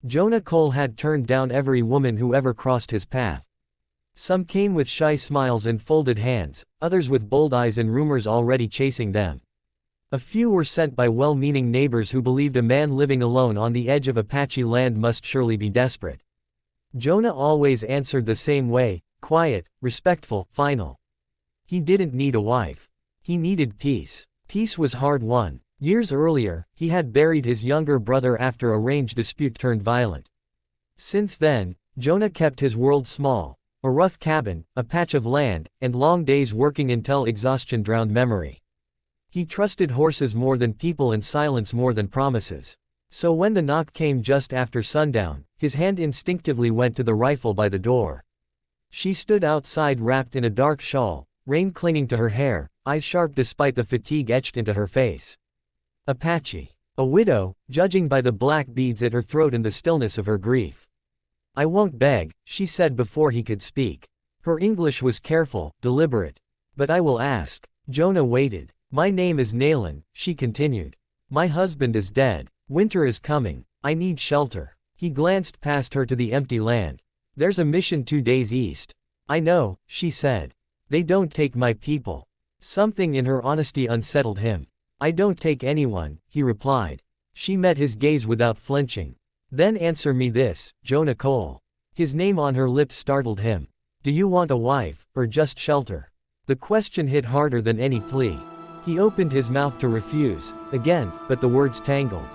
Jonah Cole had turned down every woman who ever crossed his path. Some came with shy smiles and folded hands, others with bold eyes and rumors already chasing them. A few were sent by well-meaning neighbors who believed a man living alone on the edge of Apache land must surely be desperate. Jonah always answered the same way, quiet, respectful, final. He didn't need a wife. He needed peace. Peace was hard-won. Years earlier, he had buried his younger brother after a range dispute turned violent. Since then, Jonah kept his world small. A rough cabin, a patch of land, and long days working until exhaustion drowned memory. He trusted horses more than people and silence more than promises. So when the knock came just after sundown, his hand instinctively went to the rifle by the door. She stood outside wrapped in a dark shawl, rain clinging to her hair, eyes sharp despite the fatigue etched into her face. Apache. A widow, judging by the black beads at her throat and the stillness of her grief. "I won't beg," she said before he could speak. Her English was careful, deliberate. "But I will ask." Jonah waited. "My name is Nayland," she continued. "My husband is dead. Winter is coming. I need shelter." He glanced past her to the empty land. "There's a mission 2 days east." "I know," she said. "They don't take my people." Something in her honesty unsettled him. "I don't take anyone," he replied. She met his gaze without flinching. "Then answer me this, Jonah Cole." His name on her lips startled him. "Do you want a wife, or just shelter?" The question hit harder than any plea. He opened his mouth to refuse, again, but the words tangled.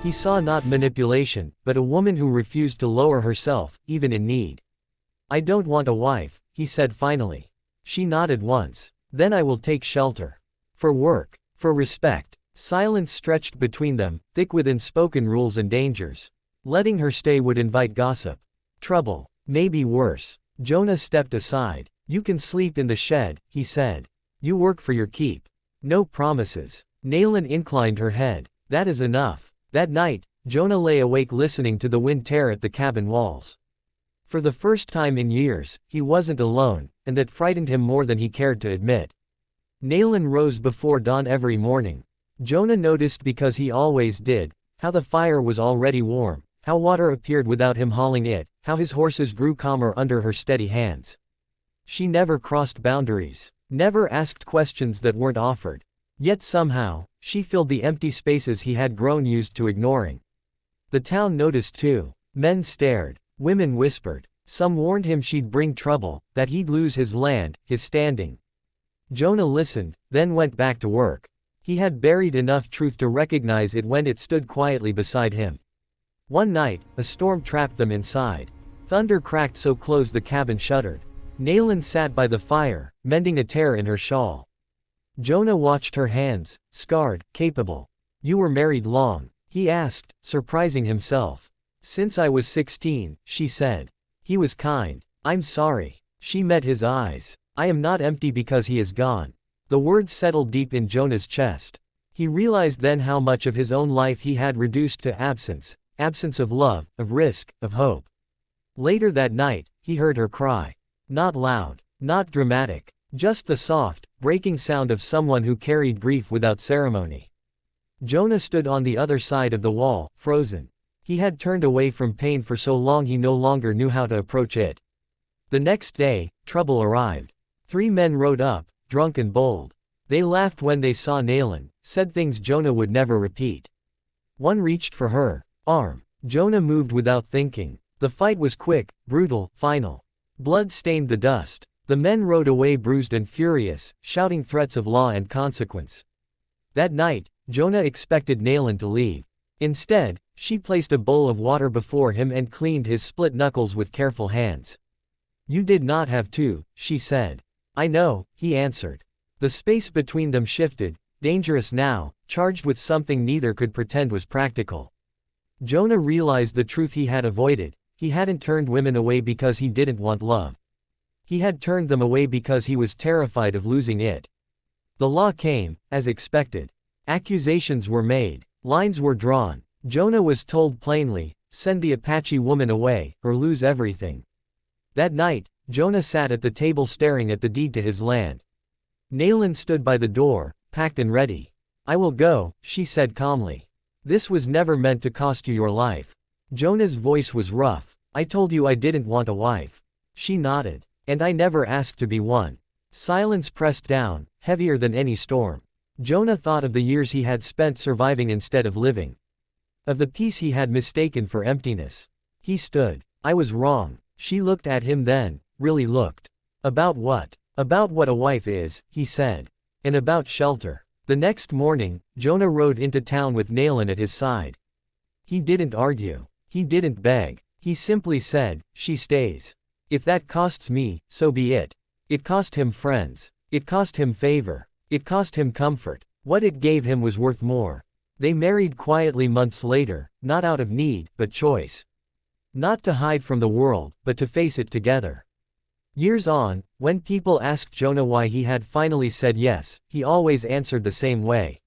He saw not manipulation, but a woman who refused to lower herself, even in need. "I don't want a wife," he said finally. She nodded once. "Then I will take shelter. For work. For respect." Silence stretched between them, thick with unspoken rules and dangers. Letting her stay would invite gossip. Trouble. Maybe worse. Jonah stepped aside. "You can sleep in the shed," he said. "You work for your keep. No promises." Nayland inclined her head. "That is enough." That night, Jonah lay awake listening to the wind tear at the cabin walls. For the first time in years, he wasn't alone, and that frightened him more than he cared to admit. Nayland rose before dawn every morning. Jonah noticed, because he always did, how the fire was already warm, how water appeared without him hauling it, how his horses grew calmer under her steady hands. She never crossed boundaries, never asked questions that weren't offered. Yet somehow, she filled the empty spaces he had grown used to ignoring. The town noticed too. Men stared. Women whispered. Some warned him she'd bring trouble, that he'd lose his land, his standing. Jonah listened, then went back to work. He had buried enough truth to recognize it when it stood quietly beside him. One night, a storm trapped them inside. Thunder cracked so close the cabin shuddered. Nayland sat by the fire, mending a tear in her shawl. Jonah watched her hands, scarred, capable. "You were married long?" he asked, surprising himself. "Since I was 16, she said. He was kind. "I'm sorry." She met his eyes. "I am not empty because he is gone." The words settled deep in Jonah's chest. He realized then how much of his own life he had reduced to absence of love, of risk, of hope. Later that night, he heard her cry. Not loud, not dramatic, just the soft, breaking sound of someone who carried grief without ceremony. Jonah stood on the other side of the wall, frozen. He had turned away from pain for so long he no longer knew how to approach it. The next day, trouble arrived. 3 men rode up, drunk and bold. They laughed when they saw Nayland, said things Jonah would never repeat. One reached for her arm. Jonah moved without thinking. The fight was quick, brutal, final. Blood stained the dust. The men rode away bruised and furious, shouting threats of law and consequence. That night, Jonah expected Nayland to leave. Instead, she placed a bowl of water before him and cleaned his split knuckles with careful hands. "You did not have to," she said. "I know," he answered. The space between them shifted, dangerous now, charged with something neither could pretend was practical. Jonah realized the truth he had avoided. He hadn't turned women away because he didn't want love. He had turned them away because he was terrified of losing it. The law came, as expected. Accusations were made. Lines were drawn. Jonah was told plainly, send the Apache woman away, or lose everything. That night, Jonah sat at the table staring at the deed to his land. Nayland stood by the door, packed and ready. "I will go," she said calmly. "This was never meant to cost you your life." Jonah's voice was rough. I told you I didn't want a wife. She nodded. And I never asked to be one. Silence pressed down, heavier than any storm. Jonah thought of the years he had spent surviving instead of living. Of the peace he had mistaken for emptiness. He stood. I was wrong. She looked at him then, really looked. About what? About what a wife is, he said. And about shelter. The next morning, Jonah rode into town with Nayland at his side. He didn't argue. He didn't beg. He simply said, she stays. If that costs me, so be it. It cost him friends. It cost him favor. It cost him comfort. What it gave him was worth more. They married quietly months later, not out of need, but choice. Not to hide from the world, but to face it together. Years on, when people asked Jonah why he had finally said yes, he always answered the same way.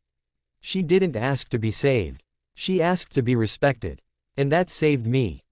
She didn't ask to be saved. She asked to be respected. And that saved me.